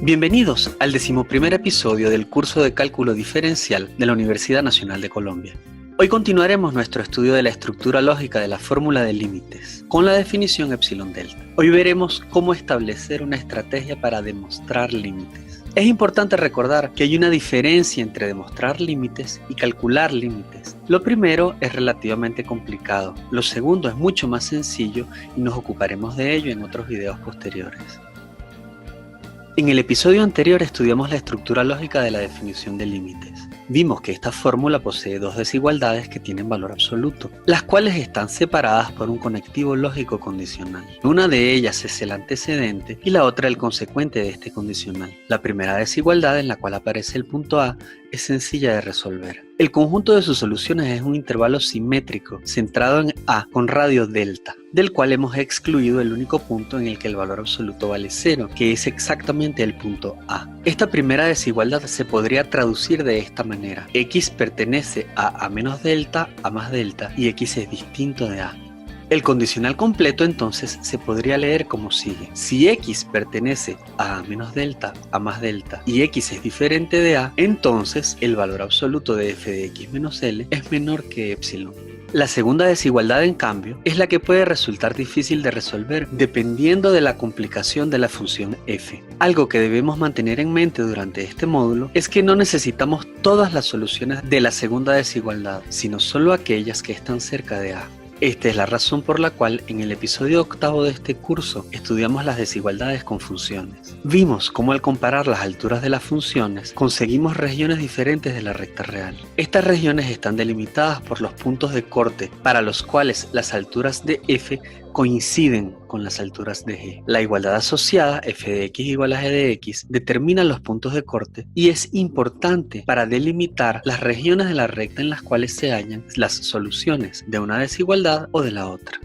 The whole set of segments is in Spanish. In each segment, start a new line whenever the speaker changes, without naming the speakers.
Bienvenidos al 11º episodio del curso de Cálculo Diferencial de la Universidad Nacional de Colombia. Hoy continuaremos nuestro estudio de la estructura lógica de la fórmula de límites, con la definición epsilon delta. Hoy veremos cómo establecer una estrategia para demostrar límites. Es importante recordar que hay una diferencia entre demostrar límites y calcular límites. Lo primero es relativamente complicado, lo segundo es mucho más sencillo y nos ocuparemos de ello en otros videos posteriores. En el episodio anterior estudiamos la estructura lógica de la definición de límites. Vimos que esta fórmula posee dos desigualdades que tienen valor absoluto, las cuales están separadas por un conectivo lógico condicional. Una de ellas es el antecedente y la otra el consecuente de este condicional. La primera desigualdad, en la cual aparece el punto A, es sencilla de resolver. El conjunto de sus soluciones es un intervalo simétrico centrado en A con radio delta, del cual hemos excluido el único punto en el que el valor absoluto vale 0, que es exactamente el punto A. Esta primera desigualdad se podría traducir de esta manera: X pertenece a menos delta, a más delta, y X es distinto de A. El condicional completo entonces se podría leer como sigue: si X pertenece a menos delta, a más delta y X es diferente de A, entonces el valor absoluto de f de X menos L es menor que epsilon. La segunda desigualdad, en cambio, es la que puede resultar difícil de resolver dependiendo de la complicación de la función f. Algo que debemos mantener en mente durante este módulo es que no necesitamos todas las soluciones de la segunda desigualdad, sino solo aquellas que están cerca de A. Esta es la razón por la cual en el episodio 8 de este curso estudiamos las desigualdades con funciones. Vimos cómo al comparar las alturas de las funciones conseguimos regiones diferentes de la recta real. Estas regiones están delimitadas por los puntos de corte para los cuales las alturas de f coinciden con las alturas de g. La igualdad asociada f de x igual a g de x determina los puntos de corte y es importante para delimitar las regiones de la recta en las cuales se hallan las soluciones de una desigualdad o de la otra.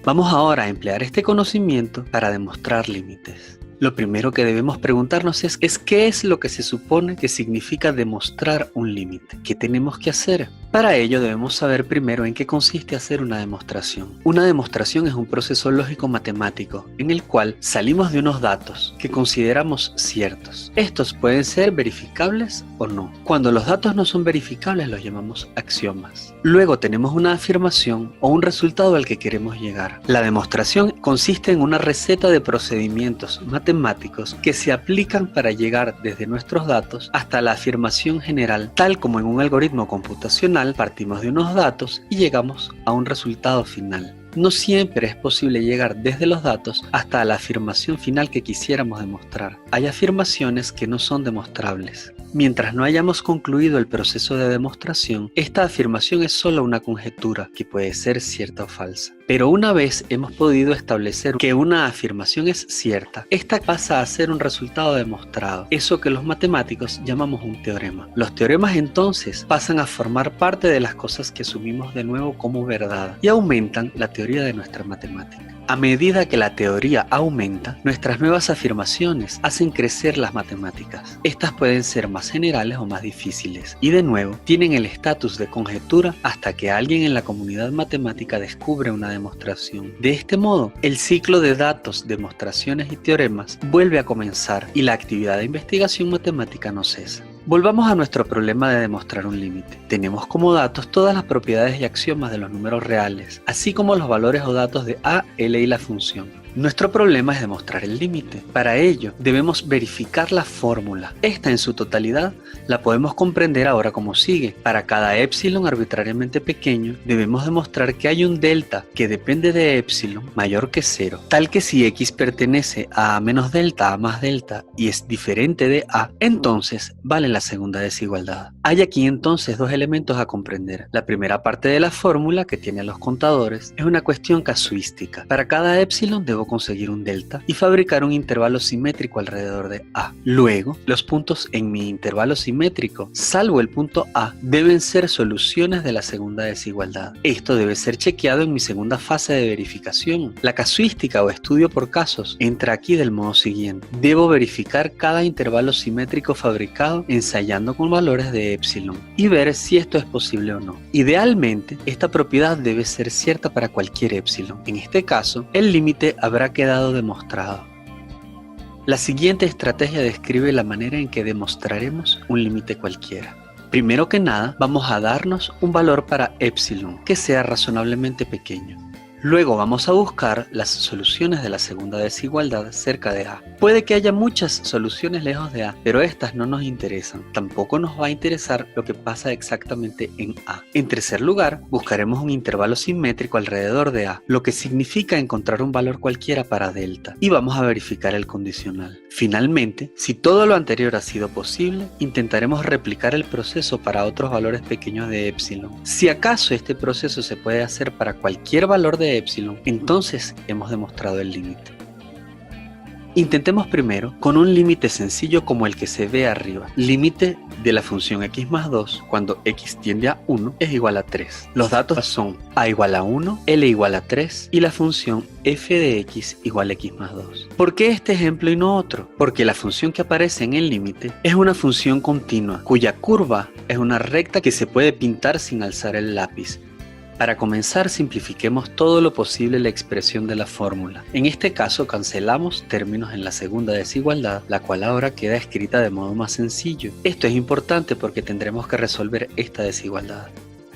Vamos ahora a emplear este conocimiento para demostrar límites. Lo primero que debemos preguntarnos es ¿qué es lo que se supone que significa demostrar un límite? ¿Qué tenemos que hacer? Para ello debemos saber primero en qué consiste hacer una demostración. Una demostración es un proceso lógico matemático en el cual salimos de unos datos que consideramos ciertos. Estos pueden ser verificables o no. Cuando los datos no son verificables los llamamos axiomas. Luego tenemos una afirmación o un resultado al que queremos llegar. La demostración consiste en una receta de procedimientos matemáticos que se aplican para llegar desde nuestros datos hasta la afirmación general, tal como en un algoritmo computacional partimos de unos datos y llegamos a un resultado final. No siempre es posible llegar desde los datos hasta la afirmación final que quisiéramos demostrar. Hay afirmaciones que no son demostrables. Mientras no hayamos concluido el proceso de demostración, esta afirmación es solo una conjetura que puede ser cierta o falsa. Pero una vez hemos podido establecer que una afirmación es cierta, esta pasa a ser un resultado demostrado, eso que los matemáticos llamamos un teorema. Los teoremas entonces pasan a formar parte de las cosas que asumimos de nuevo como verdad y aumentan la teoría de nuestra matemática. A medida que la teoría aumenta, nuestras nuevas afirmaciones hacen crecer las matemáticas. Estas pueden ser más generales o más difíciles y de nuevo tienen el estatus de conjetura hasta que alguien en la comunidad matemática descubre una demostración. De este modo, el ciclo de datos, demostraciones y teoremas vuelve a comenzar y la actividad de investigación matemática no cesa. Volvamos a nuestro problema de demostrar un límite. Tenemos como datos todas las propiedades y axiomas de los números reales, así como los valores o datos de a, l y la función. Nuestro problema es demostrar el límite. Para ello, debemos verificar la fórmula. Esta en su totalidad la podemos comprender ahora como sigue. Para cada epsilon arbitrariamente pequeño, debemos demostrar que hay un delta que depende de epsilon mayor que 0, tal que si x pertenece a menos delta, a más delta y es diferente de a, entonces vale la segunda desigualdad. Hay aquí entonces dos elementos a comprender. La primera parte de la fórmula, que tiene a los contadores, es una cuestión casuística. Para cada epsilon debo conseguir un delta y fabricar un intervalo simétrico alrededor de A. Luego, los puntos en mi intervalo simétrico, salvo el punto A, deben ser soluciones de la segunda desigualdad. Esto debe ser chequeado en mi segunda fase de verificación. La casuística o estudio por casos entra aquí del modo siguiente. Debo verificar cada intervalo simétrico fabricado ensayando con valores de epsilon y ver si esto es posible o no. Idealmente, esta propiedad debe ser cierta para cualquier epsilon. En este caso, el límite habrá quedado demostrado. La siguiente estrategia describe la manera en que demostraremos un límite cualquiera. Primero que nada, vamos a darnos un valor para epsilon que sea razonablemente pequeño. Luego vamos a buscar las soluciones de la segunda desigualdad cerca de A. Puede que haya muchas soluciones lejos de A, pero estas no nos interesan. Tampoco nos va a interesar lo que pasa exactamente en A. En tercer lugar, buscaremos un intervalo simétrico alrededor de A, lo que significa encontrar un valor cualquiera para delta. Y vamos a verificar el condicional. Finalmente, si todo lo anterior ha sido posible, intentaremos replicar el proceso para otros valores pequeños de epsilon. Si acaso este proceso se puede hacer para cualquier valor de epsilon, entonces hemos demostrado el límite. Intentemos primero con un límite sencillo como el que se ve arriba. Límite de la función x más 2 cuando x tiende a 1 es igual a 3. Los datos son a igual a 1, l igual a 3 y la función f de x igual a x más 2. ¿Por qué este ejemplo y no otro? Porque la función que aparece en el límite es una función continua cuya curva es una recta que se puede pintar sin alzar el lápiz. Para comenzar, simplifiquemos todo lo posible la expresión de la fórmula. En este caso, cancelamos términos en la segunda desigualdad, la cual ahora queda escrita de modo más sencillo. Esto es importante porque tendremos que resolver esta desigualdad.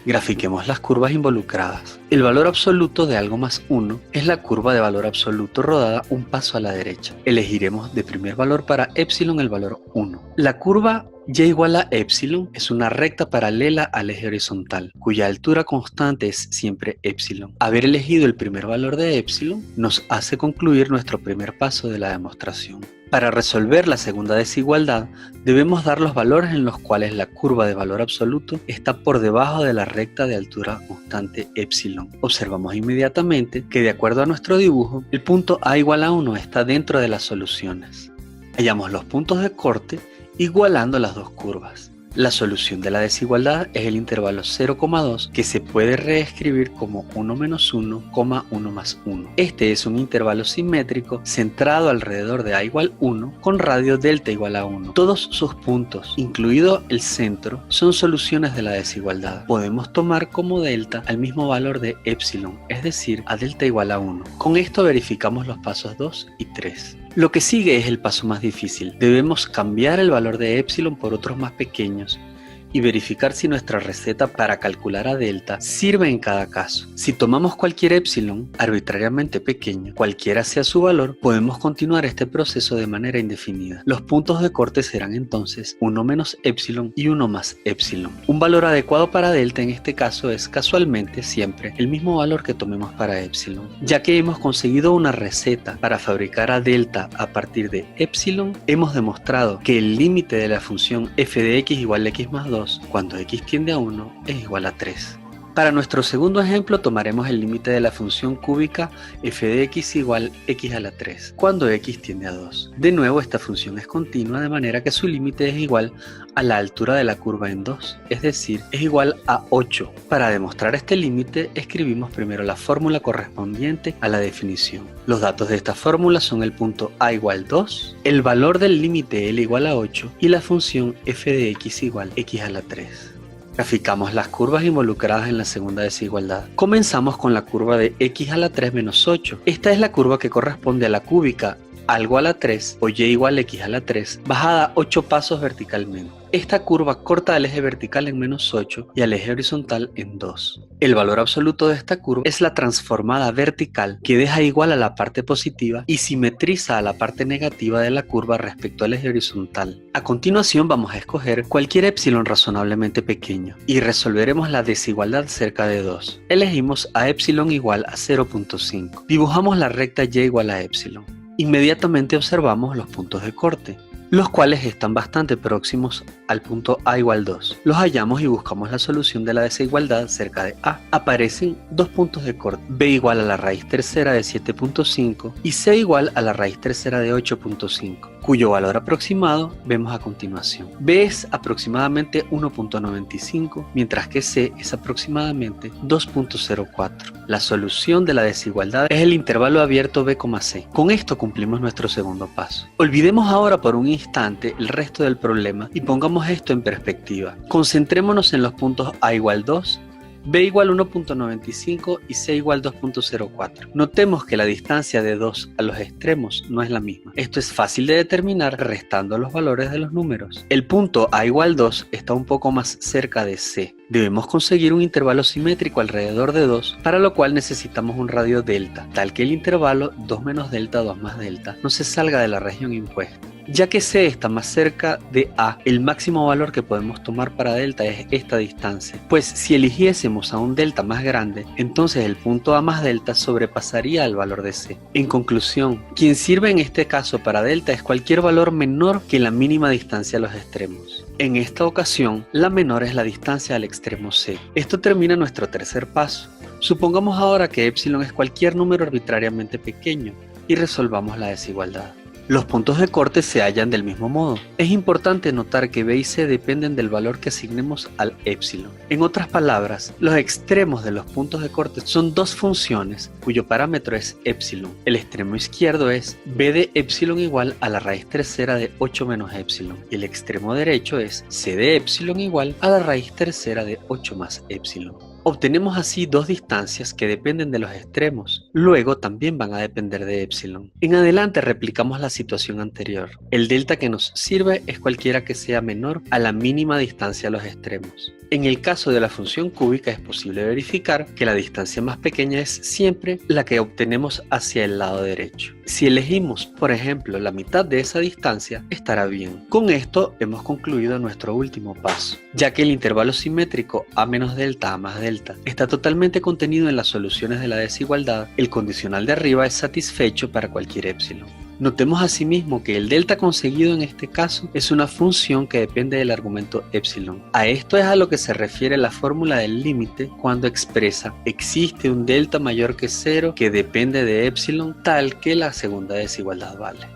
Grafiquemos las curvas involucradas. El valor absoluto de algo más 1 es la curva de valor absoluto rodada un paso a la derecha. Elegiremos de primer valor para epsilon el valor 1. La curva y igual a epsilon es una recta paralela al eje horizontal, cuya altura constante es siempre epsilon. Haber elegido el primer valor de epsilon nos hace concluir nuestro primer paso de la demostración. Para resolver la segunda desigualdad, debemos dar los valores en los cuales la curva de valor absoluto está por debajo de la recta de altura constante epsilon. Observamos inmediatamente que, de acuerdo a nuestro dibujo, el punto a igual a 1 está dentro de las soluciones. Hallamos los puntos de corte igualando las dos curvas. La solución de la desigualdad es el intervalo 0,2 que se puede reescribir como 1 menos 1, 1 más 1. Este es un intervalo simétrico centrado alrededor de a igual 1 con radio delta igual a 1. Todos sus puntos, incluido el centro, son soluciones de la desigualdad. Podemos tomar como delta al mismo valor de epsilon, es decir, a delta igual a 1. Con esto verificamos los pasos 2 y 3. Lo que sigue es el paso más difícil. Debemos cambiar el valor de epsilon por otros más pequeños y verificar si nuestra receta para calcular a delta sirve en cada caso. Si tomamos cualquier epsilon arbitrariamente pequeño, cualquiera sea su valor, podemos continuar este proceso de manera indefinida. Los puntos de corte serán entonces 1 menos epsilon y 1 más epsilon. Un valor adecuado para delta en este caso es casualmente siempre el mismo valor que tomemos para epsilon. Ya que hemos conseguido una receta para fabricar a delta a partir de epsilon, hemos demostrado que el límite de la función f de x igual a x más 2 cuando x tiende a 1 es igual a 3. Para nuestro segundo ejemplo tomaremos el límite de la función cúbica f de x igual x a la 3 cuando x tiende a 2. De nuevo esta función es continua de manera que su límite es igual a la altura de la curva en 2, es decir, es igual a 8. Para demostrar este límite escribimos primero la fórmula correspondiente a la definición. Los datos de esta fórmula son el punto a igual 2, el valor del límite L igual a 8 y la función f de x igual x a la 3. Graficamos las curvas involucradas en la segunda desigualdad. Comenzamos con la curva de x a la 3 menos 8. Esta es la curva que corresponde a la cúbica algo a la 3 o y igual a x a la 3 bajada 8 pasos verticalmente. Esta curva corta al eje vertical en menos 8 y al eje horizontal en 2. El valor absoluto de esta curva es la transformada vertical que deja igual a la parte positiva y simetriza a la parte negativa de la curva respecto al eje horizontal. A continuación vamos a escoger cualquier epsilon razonablemente pequeño y resolveremos la desigualdad cerca de 2. Elegimos a epsilon igual a 0.5. Dibujamos la recta y igual a epsilon. Inmediatamente observamos los puntos de corte, los cuales están bastante próximos al punto a igual 2. Los hallamos y buscamos la solución de la desigualdad cerca de A. Aparecen dos puntos de corte, b igual a la raíz tercera de 7.5 y c igual a la raíz tercera de 8.5, cuyo valor aproximado vemos a continuación. B es aproximadamente 1.95, mientras que c es aproximadamente 2.04. La solución de la desigualdad es el intervalo abierto b, c. Con esto cumplimos nuestro segundo paso. Olvidemos ahora por un instante el resto del problema y pongamos esto en perspectiva. Concentrémonos en los puntos a igual 2, b igual 1.95 y c igual 2.04. Notemos que la distancia de 2 a los extremos no es la misma. Esto es fácil de determinar restando los valores de los números. El punto a igual 2 está un poco más cerca de c. Debemos conseguir un intervalo simétrico alrededor de 2, para lo cual necesitamos un radio delta, tal que el intervalo 2 menos delta 2 más delta no se salga de la región impuesta. Ya que C está más cerca de A, el máximo valor que podemos tomar para delta es esta distancia, pues si eligiésemos a un delta más grande, entonces el punto A más delta sobrepasaría al valor de C. En conclusión, quien sirve en este caso para delta es cualquier valor menor que la mínima distancia a los extremos. En esta ocasión, la menor es la distancia al extremo C. Esto termina nuestro tercer paso. Supongamos ahora que epsilon es cualquier número arbitrariamente pequeño y resolvamos la desigualdad. Los puntos de corte se hallan del mismo modo. Es importante notar que B y C dependen del valor que asignemos al epsilon. En otras palabras, los extremos de los puntos de corte son dos funciones cuyo parámetro es epsilon. El extremo izquierdo es B de epsilon igual a la raíz tercera de 8 menos epsilon. Y el extremo derecho es C de epsilon igual a la raíz tercera de 8 más epsilon. Obtenemos así dos distancias que dependen de los extremos, luego también van a depender de epsilon. En adelante replicamos la situación anterior. El delta que nos sirve es cualquiera que sea menor a la mínima distancia a los extremos. En el caso de la función cúbica es posible verificar que la distancia más pequeña es siempre la que obtenemos hacia el lado derecho. Si elegimos, por ejemplo, la mitad de esa distancia, estará bien. Con esto hemos concluido nuestro último paso, ya que el intervalo simétrico A menos delta A más delta está totalmente contenido en las soluciones de la desigualdad. El condicional de arriba es satisfecho para cualquier epsilon. Notemos asimismo que el delta conseguido en este caso es una función que depende del argumento epsilon. A esto es a lo que se refiere la fórmula del límite cuando expresa existe un delta mayor que 0 que depende de epsilon tal que la segunda desigualdad vale.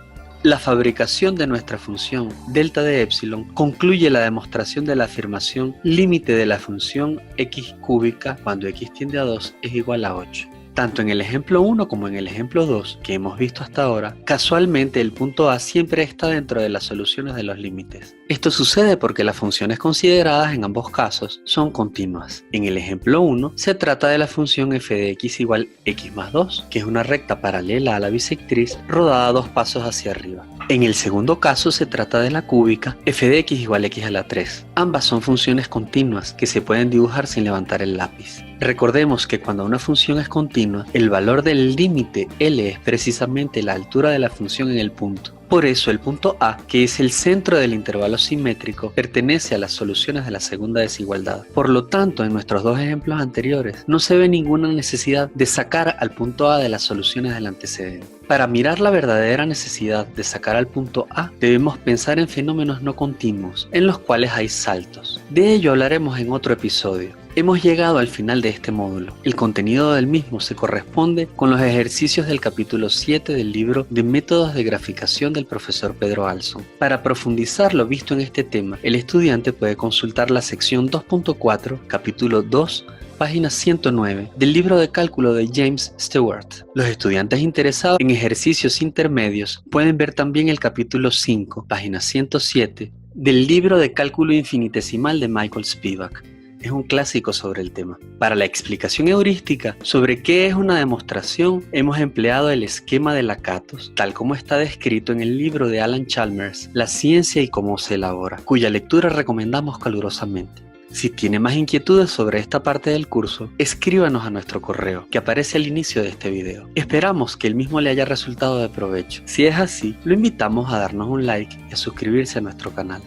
La fabricación de nuestra función delta de epsilon concluye la demostración de la afirmación límite de la función x cúbica cuando x tiende a 2 es igual a 8. Tanto en el ejemplo 1 como en el ejemplo 2 que hemos visto hasta ahora, casualmente el punto A siempre está dentro de las soluciones de los límites. Esto sucede porque las funciones consideradas en ambos casos son continuas. En el ejemplo 1 se trata de la función f de x igual x más 2, que es una recta paralela a la bisectriz rodada 2 pasos hacia arriba. En el segundo caso se trata de la cúbica f de x igual x a la 3. Ambas son funciones continuas que se pueden dibujar sin levantar el lápiz. Recordemos que cuando una función es continua, el valor del límite L es precisamente la altura de la función en el punto. Por eso el punto A, que es el centro del intervalo simétrico, pertenece a las soluciones de la segunda desigualdad. Por lo tanto, en nuestros dos ejemplos anteriores, no se ve ninguna necesidad de sacar al punto A de las soluciones del antecedente. Para mirar la verdadera necesidad de sacar al punto A, debemos pensar en fenómenos no continuos, en los cuales hay saltos. De ello hablaremos en otro episodio. Hemos llegado al final de este módulo. El contenido del mismo se corresponde con los ejercicios del capítulo 7 del libro de métodos de graficación del profesor Pedro Alson. Para profundizar lo visto en este tema, el estudiante puede consultar la sección 2.4, capítulo 2, página 109 del libro de cálculo de James Stewart. Los estudiantes interesados en ejercicios intermedios pueden ver también el capítulo 5, página 107 del libro de cálculo infinitesimal de Michael Spivak. Es un clásico sobre el tema. Para la explicación heurística sobre qué es una demostración, hemos empleado el esquema de Lakatos, tal como está descrito en el libro de Alan Chalmers, La ciencia y cómo se elabora, cuya lectura recomendamos calurosamente. Si tiene más inquietudes sobre esta parte del curso, escríbanos a nuestro correo, que aparece al inicio de este video. Esperamos que el mismo le haya resultado de provecho. Si es así, lo invitamos a darnos un like y a suscribirse a nuestro canal.